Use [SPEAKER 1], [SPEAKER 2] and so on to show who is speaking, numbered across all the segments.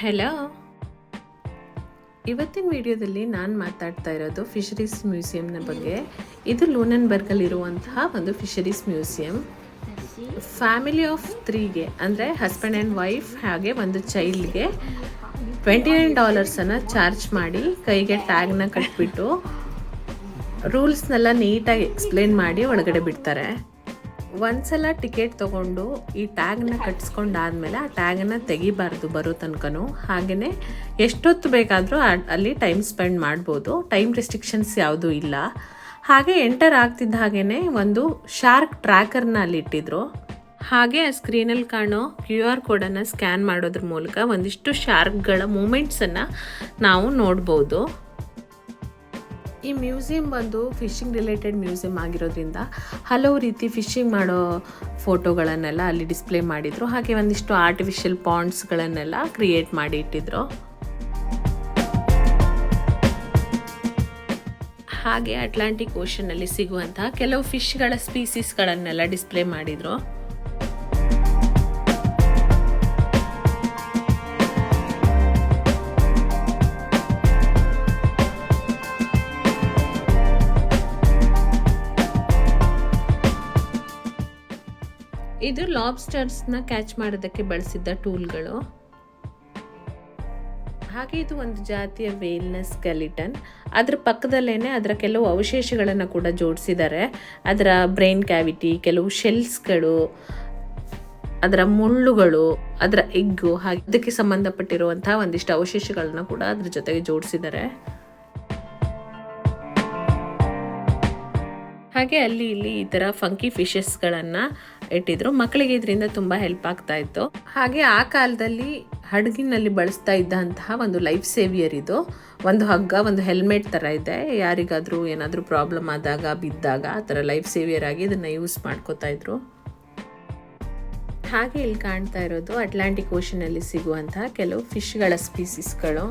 [SPEAKER 1] Hello. ಇವತ್ತಿನ ವಿಡಿಯೋದಲ್ಲಿ ನಾನು ಮಾತಾಡ್ತಾ ಇರೋದು ಫಿಶರೀಸ್ ಮ್ಯೂಸಿಯಂನ ಬಗ್ಗೆ. ಇದು ಲೂನೆನ್ಬರ್ಗಲ್ಲಿರುವಂತಹ ಒಂದು ಫಿಶರೀಸ್ ಮ್ಯೂಸಿಯಂ. ಫ್ಯಾಮಿಲಿ ಆಫ್ 3ಗೆ ಅಂದರೆ ಹಸ್ಬೆಂಡ್ ಆ್ಯಂಡ್ ವೈಫ್ ಹಾಗೆ ಒಂದು ಚೈಲ್ಡ್ಗೆ $29 ಚಾರ್ಜ್ ಮಾಡಿ ಕೈಗೆ ಟ್ಯಾಗ್ನ ಕಟ್ಬಿಟ್ಟು ರೂಲ್ಸ್ನೆಲ್ಲ ನೀಟಾಗಿ ಎಕ್ಸ್ಪ್ಲೇನ್ ಮಾಡಿ ಒಳಗಡೆ ಬಿಡ್ತಾರೆ. ಒಂದ್ಸಲ ಟಿಕೆಟ್ ತೊಗೊಂಡು ಈ ಟ್ಯಾಗ್ನ ಕಟ್ಸ್ಕೊಂಡಾದ್ಮೇಲೆ ಆ ಟ್ಯಾಗನ್ನು ತೆಗಿಬಾರ್ದು ಬರೋ ತನಕನೂ. ಹಾಗೆಯೇ ಎಷ್ಟೊತ್ತು ಬೇಕಾದರೂ ಅಲ್ಲಿ ಟೈಮ್ ಸ್ಪೆಂಡ್ ಮಾಡ್ಬೋದು. ಟೈಮ್ ರೆಸ್ಟ್ರಿಕ್ಷನ್ಸ್ ಯಾವುದೂ ಇಲ್ಲ. ಹಾಗೆ ಎಂಟರ್ ಆಗ್ತಿದ್ದ ಹಾಗೇ ಒಂದು ಶಾರ್ಕ್ ಟ್ರ್ಯಾಕರ್ನ ಅಲ್ಲಿ ಇಟ್ಟಿದ್ರು. ಹಾಗೆ ಆ ಸ್ಕ್ರೀನಲ್ಲಿ ಕಾಣೋ QR ಕೋಡನ್ನು ಸ್ಕ್ಯಾನ್ ಮಾಡೋದ್ರ ಮೂಲಕ ಒಂದಿಷ್ಟು ಶಾರ್ಕ್ಗಳ ಮೂಮೆಂಟ್ಸನ್ನು ನಾವು ನೋಡ್ಬೋದು. ಈ ಮ್ಯೂಸಿಯಂ ಬಂದು ಫಿಶಿಂಗ್ ರಿಲೇಟೆಡ್ ಮ್ಯೂಸಿಯಂ ಆಗಿರೋದ್ರಿಂದ ಹಲವು ರೀತಿ ಫಿಶಿಂಗ್ ಮಾಡೋ ಫೋಟೋಗಳನ್ನೆಲ್ಲ ಅಲ್ಲಿ ಡಿಸ್ಪ್ಲೇ ಮಾಡಿದರು. ಹಾಗೆ ಒಂದಿಷ್ಟು ಆರ್ಟಿಫಿಷಿಯಲ್ ಪಾಂಡ್ಸ್ಗಳನ್ನೆಲ್ಲ ಕ್ರಿಯೇಟ್ ಮಾಡಿ ಇಟ್ಟಿದ್ರು. ಹಾಗೆ ಅಟ್ಲಾಂಟಿಕ್ ಓಷನ್ನಲ್ಲಿ ಸಿಗುವಂತಹ ಕೆಲವು ಫಿಶ್ಗಳ ಸ್ಪೀಸೀಸ್ಗಳನ್ನೆಲ್ಲ ಡಿಸ್ಪ್ಲೇ ಮಾಡಿದರು. ಇದು ಲಾಬ್ಸ್ಟರ್ಸ್ನ ಕ್ಯಾಚ್ ಮಾಡೋದಕ್ಕೆ ಬಳಸಿದ್ದ ಟೂಲ್ಗಳು. ಹಾಗೆ ಇದು ಒಂದು ಜಾತಿಯ ವೇಲ್ನ ಸ್ಕೆಲಿಟನ್. ಅದರ ಪಕ್ಕದಲ್ಲೇ ಅದರ ಕೆಲವು ಅವಶೇಷಗಳನ್ನು ಕೂಡ ಜೋಡಿಸಿದ್ದಾರೆ. ಅದರ ಬ್ರೈನ್ ಕ್ಯಾವಿಟಿ, ಕೆಲವು ಶೆಲ್ಸ್ಗಳು, ಅದರ ಮುಳ್ಳುಗಳು, ಅದರ ಎಗ್ಗು, ಹಾಗೆ ಅದಕ್ಕೆ ಸಂಬಂಧಪಟ್ಟಿರುವಂತಹ ಒಂದಿಷ್ಟು ಅವಶೇಷಗಳನ್ನ ಕೂಡ ಅದ್ರ ಜೊತೆಗೆ ಜೋಡಿಸಿದ್ದಾರೆ. ಹಾಗೆ ಅಲ್ಲಿ ಇಲ್ಲಿ ಈ ಥರ ಫಂಕಿ ಫಿಶಸ್ಗಳನ್ನು ಇಟ್ಟಿದ್ರು. ಮಕ್ಕಳಿಗೆ ಇದರಿಂದ ತುಂಬ ಹೆಲ್ಪ್ ಆಗ್ತಾ ಇತ್ತು. ಹಾಗೆ ಆ ಕಾಲದಲ್ಲಿ ಹಡಗಿನಲ್ಲಿ ಬಳಸ್ತಾ ಇದ್ದಂತಹ ಒಂದು ಲೈಫ್ ಸೇವಿಯರ್ ಇದು. ಒಂದು ಹಗ್ಗ, ಒಂದು ಹೆಲ್ಮೆಟ್ ಥರ ಇದೆ. ಯಾರಿಗಾದರೂ ಏನಾದರೂ ಪ್ರಾಬ್ಲಮ್ ಆದಾಗ, ಬಿದ್ದಾಗ ಆ ಥರ ಲೈಫ್ ಸೇವಿಯರ್ ಆಗಿ ಇದನ್ನು ಯೂಸ್ ಮಾಡ್ಕೋತಾ ಇದ್ರು. ಹಾಗೆ ಇಲ್ಲಿ ಕಾಣ್ತಾ ಇರೋದು ಅಟ್ಲಾಂಟಿಕ್ ಓಷನಲ್ಲಿ ಸಿಗುವಂತಹ ಕೆಲವು ಫಿಶ್ಗಳ ಸ್ಪೀಸೀಸ್ಗಳು.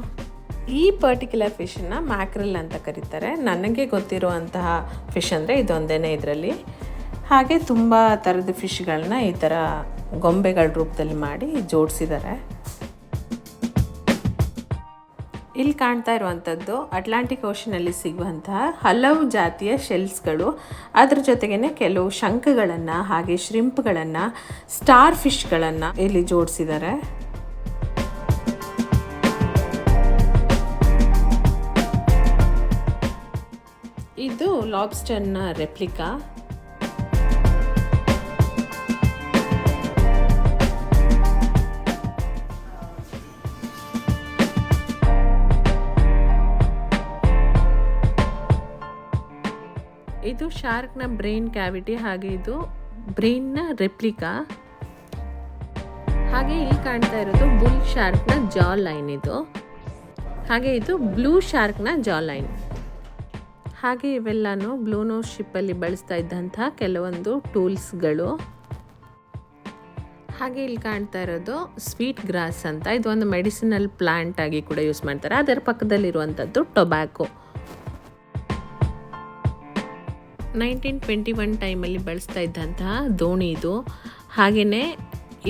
[SPEAKER 1] ಈ ಪರ್ಟಿಕ್ಯುಲರ್ ಫಿಶನ್ನು ಮ್ಯಾಕ್ರಲ್ ಅಂತ ಕರೀತಾರೆ. ನನಗೆ ಗೊತ್ತಿರುವಂತಹ ಫಿಶ್ ಅಂದರೆ ಇದೊಂದೇ ಇದರಲ್ಲಿ. ಹಾಗೆ ತುಂಬ ಥರದ ಫಿಶ್ಗಳನ್ನ ಈ ಥರ ಗೊಂಬೆಗಳ ರೂಪದಲ್ಲಿ ಮಾಡಿ ಜೋಡಿಸಿದ್ದಾರೆ. ಇಲ್ಲಿ ಕಾಣ್ತಾ ಇರುವಂಥದ್ದು ಅಟ್ಲಾಂಟಿಕ್ ಓಷನಲ್ಲಿ ಸಿಗುವಂತಹ ಹಲವು ಜಾತಿಯ ಶೆಲ್ಸ್ಗಳು. ಅದ್ರ ಜೊತೆಗೇ ಕೆಲವು ಶಂಖಗಳನ್ನು, ಹಾಗೆ ಶ್ರಿಂಪ್ಗಳನ್ನು, ಸ್ಟಾರ್ ಫಿಶ್ಗಳನ್ನು ಇಲ್ಲಿ ಜೋಡಿಸಿದ್ದಾರೆ. ಇದು ಲಾಬ್ಸ್ಟರ್ನ ರೆಪ್ಲಿಕಾ. ಇದು ಶಾರ್ಕ್ನ ಬ್ರೈನ್ ಕ್ಯಾವಿಟಿ, ಹಾಗೆ ಇದು ಬ್ರೈನ್ನ ರೆಪ್ಲಿಕಾ. ಹಾಗೆ ಇಲ್ಲಿ ಕಾಣ್ತಾ ಇರೋದು ಬುಲ್ ಶಾರ್ಕ್ನ ಜಾ ಲೈನ್ ಇದು. ಹಾಗೆ ಇದು ಬ್ಲೂ ಶಾರ್ಕ್ನ ಜಾ ಲೈನ್. ಹಾಗೆ ಇವೆಲ್ಲನೂ ಬ್ಲೂ ನೋಸ್ ಶಿಪ್ಪಲ್ಲಿ ಬಳಸ್ತಾ ಇದ್ದಂತಹ ಕೆಲವೊಂದು ಟೂಲ್ಸ್ಗಳು. ಹಾಗೆ ಇಲ್ಲಿ ಕಾಣ್ತಾ ಇರೋದು ಸ್ವೀಟ್ ಗ್ರಾಸ್ ಅಂತ. ಇದು ಒಂದು ಮೆಡಿಸಿನಲ್ ಪ್ಲಾಂಟ್ ಆಗಿ ಕೂಡ ಯೂಸ್ ಮಾಡ್ತಾರೆ. ಅದರ ಪಕ್ಕದಲ್ಲಿರುವಂಥದ್ದು ಟೊಬ್ಯಾಕೊ. 1921 ಟೈಮಲ್ಲಿ ಬಳಸ್ತಾ ಇದ್ದಂತಹ ದೋಣಿ ಇದು. ಹಾಗೆಯೇ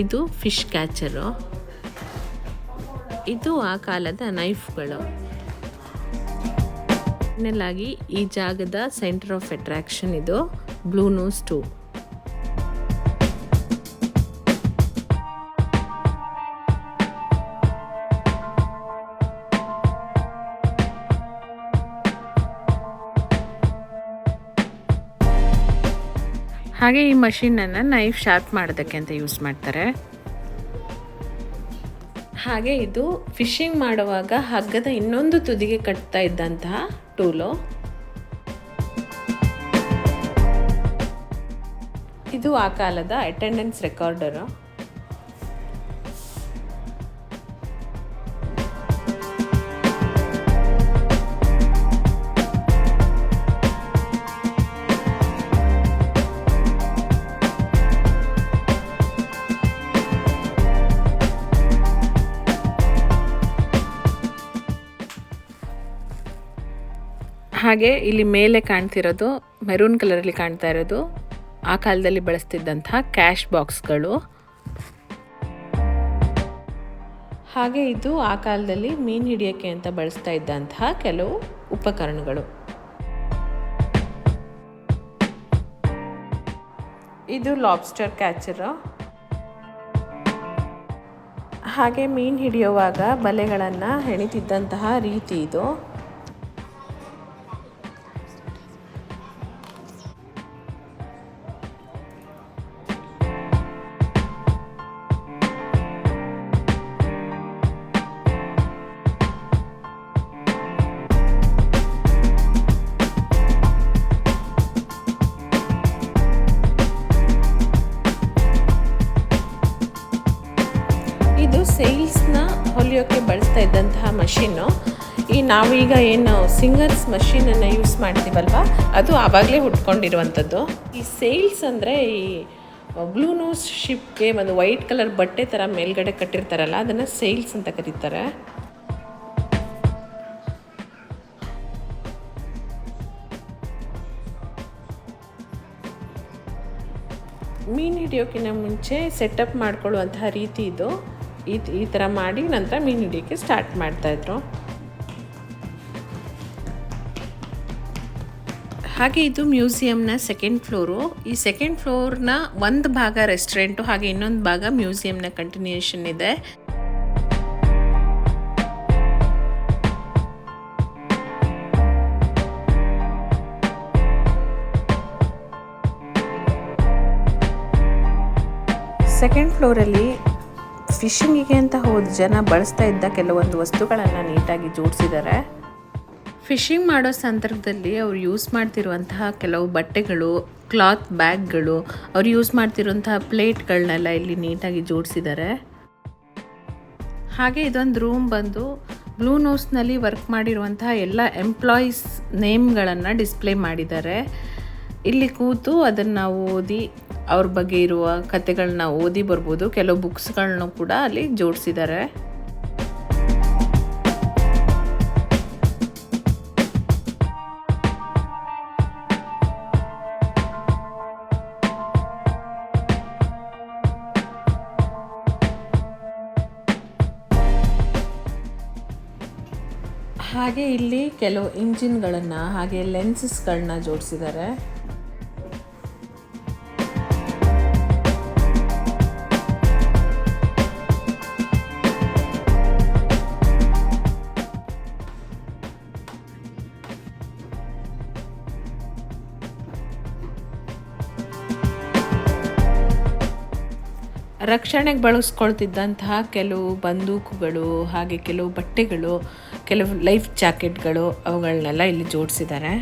[SPEAKER 1] ಇದು ಫಿಶ್ ಕ್ಯಾಚರು. ಇದು ಆ ಕಾಲದ ನೈಫ್ಗಳು. ಫೈನಲಾಗಿ ಈ ಜಾಗದ ಸೆಂಟರ್ ಆಫ್ ಅಟ್ರಾಕ್ಷನ್ ಇದು ಬ್ಲೂ ನೋಸ್ 2. ಹಾಗೆ ಈ ಮಷೀನನ್ನು ನೈಫ್ ಶಾರ್ಪ್ ಮಾಡೋದಕ್ಕೆ ಅಂತ ಯೂಸ್ ಮಾಡ್ತಾರೆ. ಹಾಗೆ ಇದು ಫಿಶಿಂಗ್ ಮಾಡುವಾಗ ಹಗ್ಗದ ಇನ್ನೊಂದು ತುದಿಗೆ ಕಟ್ತಾ ಇದ್ದಂತಹ ಟೂಲು. ಇದು ಆ ಕಾಲದ ಅಟೆಂಡೆನ್ಸ್ ರೆಕಾರ್ಡರು. ಹಾಗೆ ಇಲ್ಲಿ ಮೇಲೆ ಕಾಣ್ತಿರೋದು ಮೆರೂನ್ ಕಲರಲ್ಲಿ ಕಾಣ್ತಾ ಇರೋದು ಆ ಕಾಲದಲ್ಲಿ ಬಳಸ್ತಿದ್ದಂತಹ ಕ್ಯಾಶ್ ಬಾಕ್ಸ್ಗಳು. ಹಾಗೆ ಇದು ಆ ಕಾಲದಲ್ಲಿ ಮೀನು ಹಿಡಿಯೋಕ್ಕೆ ಅಂತ ಬಳಸ್ತಾ ಇದ್ದಂತಹ ಕೆಲವು ಉಪಕರಣಗಳು. ಇದು ಲಾಬ್ಸ್ಟರ್ ಕ್ಯಾಚರು. ಹಾಗೆ ಮೀನು ಹಿಡಿಯುವಾಗ ಬಲೆಗಳನ್ನು ಹೆಣಿತಿದ್ದಂತಹ ರೀತಿ ಇದು. ಇದು ಸೇಲ್ಸ್ನ ಹೊಲಿಯೋಕ್ಕೆ ಬಳಸ್ತಾ ಇದ್ದಂತಹ ಮಷೀನು. ನಾವೀಗ ಏನು ಸಿಂಗರ್ಸ್ ಮಷೀನನ್ನು ಯೂಸ್ ಮಾಡ್ತೀವಲ್ವ, ಅದು ಆವಾಗಲೇ ಹುಟ್ಕೊಂಡಿರುವಂಥದ್ದು. ಈ ಸೇಲ್ಸ್ ಅಂದರೆ ಈ ಬ್ಲೂ ನೋಸ್ ಶಿಪ್ಗೆ ಒಂದು ವೈಟ್ ಕಲರ್ ಬಟ್ಟೆ ಥರ ಮೇಲ್ಗಡೆ ಕಟ್ಟಿರ್ತಾರಲ್ಲ, ಅದನ್ನು ಸೇಲ್ಸ್ ಅಂತ ಕರೀತಾರೆ. ಮೀನು ಹಿಡಿಯೋಕ್ಕಿಂತ ಮುಂಚೆ ಸೆಟಪ್ ಮಾಡ್ಕೊಳ್ಳುವಂತಹ ರೀತಿ ಇದು. ಈ ಥರ ಮಾಡಿ ನಂತರ ಮೀನು ಹಿಡಿಯೋಕ್ಕೆ ಸ್ಟಾರ್ಟ್ ಮಾಡ್ತಾಯಿದ್ರು. ಹಾಗೆ ಇದು ಮ್ಯೂಸಿಯಂನ ಸೆಕೆಂಡ್ ಫ್ಲೋರು. ಈ ಸೆಕೆಂಡ್ ಫ್ಲೋರ್ನ ಒಂದು ಭಾಗ ರೆಸ್ಟೋರೆಂಟು, ಹಾಗೆ ಇನ್ನೊಂದು ಭಾಗ ಮ್ಯೂಸಿಯಂನ ಕಂಟಿನ್ಯೂಯೇಷನ್ ಇದೆ. ಸೆಕೆಂಡ್ ಫ್ಲೋರಲ್ಲಿ ಫಿಶಿಂಗಿಗೆ ಅಂತ ಹೋದ ಜನ ಬಳಸ್ತಾ ಇದ್ದ ಕೆಲವೊಂದು ವಸ್ತುಗಳನ್ನು ನೀಟಾಗಿ ಜೋಡಿಸಿದ್ದಾರೆ. ಫಿಶಿಂಗ್ ಮಾಡೋ ಸಂದರ್ಭದಲ್ಲಿ ಅವ್ರು ಯೂಸ್ ಮಾಡ್ತಿರುವಂತಹ ಕೆಲವು ಬಟ್ಟೆಗಳು, ಕ್ಲಾತ್ ಬ್ಯಾಗ್ಗಳು, ಅವ್ರು ಯೂಸ್ ಮಾಡ್ತಿರುವಂತಹ ಪ್ಲೇಟ್ಗಳನ್ನೆಲ್ಲ ಇಲ್ಲಿ ನೀಟಾಗಿ ಜೋಡಿಸಿದ್ದಾರೆ. ಹಾಗೆ ಇದೊಂದು ರೂಮ್ ಬಂದು ಬ್ಲೂ ನೋಸ್ನಲ್ಲಿ ವರ್ಕ್ ಮಾಡಿರುವಂತಹ ಎಲ್ಲ ಎಂಪ್ಲಾಯೀಸ್ ನೇಮ್ಗಳನ್ನು ಡಿಸ್ಪ್ಲೇ ಮಾಡಿದ್ದಾರೆ. ಇಲ್ಲಿ ಕೂತು ಅದನ್ನು ಓದಿ ಅವ್ರ ಬಗ್ಗೆ ಇರುವ ಕಥೆಗಳನ್ನ ಓದಿ ಬರ್ಬೋದು. ಕೆಲವು ಬುಕ್ಸ್ಗಳನ್ನೂ ಕೂಡ ಅಲ್ಲಿ ಜೋಡಿಸಿದ್ದಾರೆ. ಹಾಗೆ ಇಲ್ಲಿ ಕೆಲವು ಇಂಜಿನ್ಗಳನ್ನು ಹಾಗೆ ಲೆನ್ಸಸ್ಗಳನ್ನ ಜೋಡಿಸಿದ್ದಾರೆ. ರಕ್ಷಣೆಗೆ ಬಳಸ್ಕೊಳ್ತಿದ್ದಂತಹ ಕೆಲವು ಬಂದೂಕುಗಳು, ಹಾಗೆ ಕೆಲವು ಬಟ್ಟೆಗಳು, ಕೆಲವು ಲೈಫ್ ಜಾಕೆಟ್ಗಳು, ಅವುಗಳನ್ನೆಲ್ಲ ಇಲ್ಲಿ ಜೋಡಿಸಿದ್ದಾರೆ.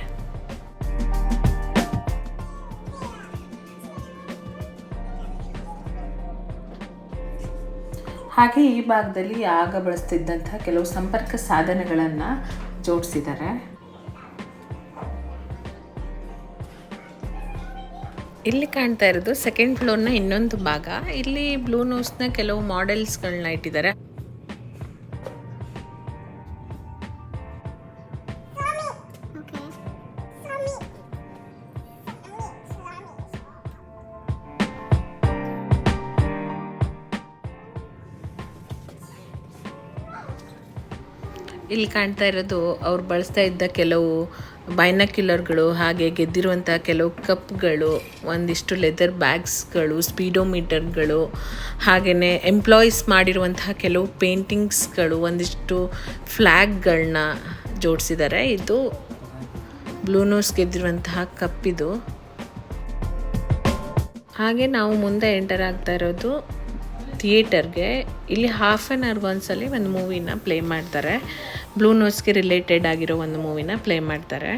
[SPEAKER 1] ಹಾಗೆ ಈ ಭಾಗದಲ್ಲಿ ಆಗ ಬಳಸ್ತಿದ್ದಂತಹ ಕೆಲವು ಸಂಪರ್ಕ ಸಾಧನಗಳನ್ನು ಜೋಡಿಸಿದ್ದಾರೆ. ಇಲ್ಲಿ ಕಾಣ್ತಾ ಇರೋದು ಸೆಕೆಂಡ್ ಫ್ಲೋರ್ನ ಇನ್ನೊಂದು ಭಾಗ. ಇಲ್ಲಿ ಬ್ಲೂ ನೋಸ್ನ ಕೆಲವು ಮಾಡೆಲ್ಸ್ಗಳನ್ನ ಇಟ್ಟಿದ್ದಾರೆ. ಇಲ್ಲಿ ಕಾಣ್ತಾ ಇರೋದು ಅವ್ರು ಬಳಸ್ತಾ ಇದ್ದ ಕೆಲವು ಬೈನಾಕ್ಯುಲರ್ಗಳು, ಹಾಗೆ ಗೆದ್ದಿರುವಂಥ ಕೆಲವು ಕಪ್ಗಳು, ಒಂದಿಷ್ಟು ಲೆದರ್ ಬ್ಯಾಗ್ಸ್ಗಳು, ಸ್ಪೀಡೋಮೀಟರ್ಗಳು, ಹಾಗೆಯೇ ಎಂಪ್ಲಾಯೀಸ್ ಮಾಡಿರುವಂತಹ ಕೆಲವು ಪೇಂಟಿಂಗ್ಸ್ಗಳು, ಒಂದಿಷ್ಟು ಫ್ಲ್ಯಾಗ್ಗಳನ್ನ ಜೋಡಿಸಿದ್ದಾರೆ. ಇದು ಬ್ಲೂ ನೋಸ್ ಗೆದ್ದಿರುವಂತಹ ಕಪ್ಪಿದು. ಹಾಗೆ ನಾವು ಮುಂದೆ ಎಂಟರ್ ಆಗ್ತಾ ಇರೋದು ಥಿಯೇಟರ್ಗೆ. ಇಲ್ಲಿ ಹಾಫ್ ಆನ್ ಅವರ್ಗೆ ಒಂದ್ಸಲಿ ಒಂದು ಮೂವಿನ ಪ್ಲೇ ಮಾಡ್ತಾರೆ. ಬ್ಲೂ ನೋಸ್ಗೆ ರಿಲೇಟೆಡ್ ಆಗಿರೋ ಒಂದು ಮೂವಿನ ಪ್ಲೇ ಮಾಡ್ತಾರೆ.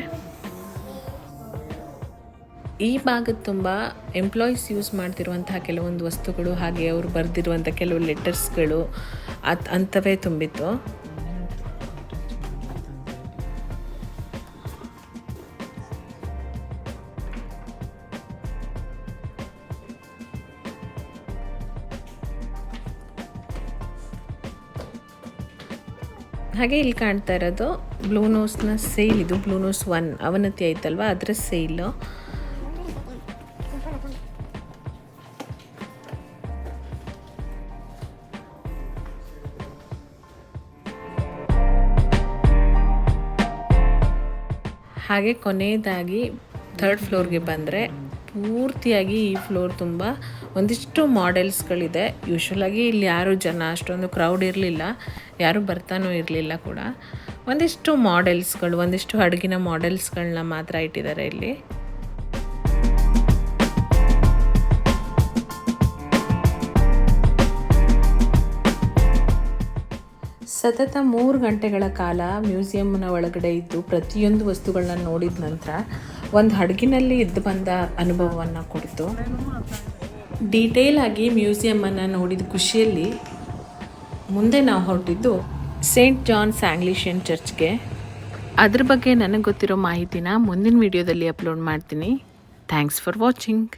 [SPEAKER 1] ಈ ಭಾಗದ ತುಂಬ ಎಂಪ್ಲಾಯೀಸ್ ಯೂಸ್ ಮಾಡ್ತಿರುವಂತಹ ಕೆಲವೊಂದು ವಸ್ತುಗಳು, ಹಾಗೆ ಅವರು ಬರೆದಿರುವಂಥ ಕೆಲವು ಲೆಟರ್ಸ್ಗಳು ಅಂಥವೇ ತುಂಬಿತ್ತು. ಹಾಗೆ ಇಲ್ಲಿ ಕಾಣ್ತಾ ಇರೋದು ಬ್ಲೂ ನೋಸ್ನ ಸೇಲ್. ಇದು ಬ್ಲೂ ನೋಸ್ 1 ಅವನತಿ ಆಯ್ತಲ್ವ, ಅದರ ಸೇಲು. ಹಾಗೆ ಕೊನೆಯದಾಗಿ 3rd ಫ್ಲೋರ್ಗೆ ಬಂದರೆ ಪೂರ್ತಿಯಾಗಿ ಈ ಫ್ಲೋರ್ ತುಂಬ ಒಂದಿಷ್ಟು ಮಾಡೆಲ್ಸ್ಗಳಿದೆ. ಯೂಶ್ವಲಾಗಿ ಇಲ್ಲಿ ಯಾರು ಜನ ಅಷ್ಟೊಂದು ಕ್ರೌಡ್ ಇರಲಿಲ್ಲ, ಯಾರೂ ಬರ್ತಾನೂ ಇರಲಿಲ್ಲ ಕೂಡ. ಒಂದಿಷ್ಟು ಮಾಡೆಲ್ಸ್ಗಳು, ಒಂದಿಷ್ಟು ಹಡಗಿನ ಮಾಡೆಲ್ಸ್ಗಳನ್ನ ಮಾತ್ರ ಇಟ್ಟಿದ್ದಾರೆ ಇಲ್ಲಿ. ಸತತ 3 ಗಂಟೆಗಳ ಕಾಲ ಮ್ಯೂಸಿಯಂನ ಒಳಗಡೆ ಇದ್ದು ಪ್ರತಿಯೊಂದು ವಸ್ತುಗಳನ್ನ ನೋಡಿದ ನಂತರ ಒಂದು ಹಡಗಿನಲ್ಲಿ ಇದ್ದು ಬಂದ ಅನುಭವವನ್ನು ಕೊಡ್ತು. ಡೀಟೇಲ್ ಆಗಿ ಮ್ಯೂಸಿಯಮನ್ನು ನೋಡಿದ ಖುಷಿಯಲ್ಲಿ ಮುಂದೆ ನಾವು ಹೊರಟಿದ್ದು ಸೇಂಟ್ ಜಾನ್ಸ್ ಆಂಗ್ಲಿಷಿಯನ್ ಚರ್ಚ್ಗೆ. ಅದ್ರ ಬಗ್ಗೆ ನನಗೆ ಗೊತ್ತಿರೋ ಮಾಹಿತಿನ ಮುಂದಿನ ವಿಡಿಯೋದಲ್ಲಿ ಅಪ್ಲೋಡ್ ಮಾಡ್ತೀನಿ. Thanks for watching.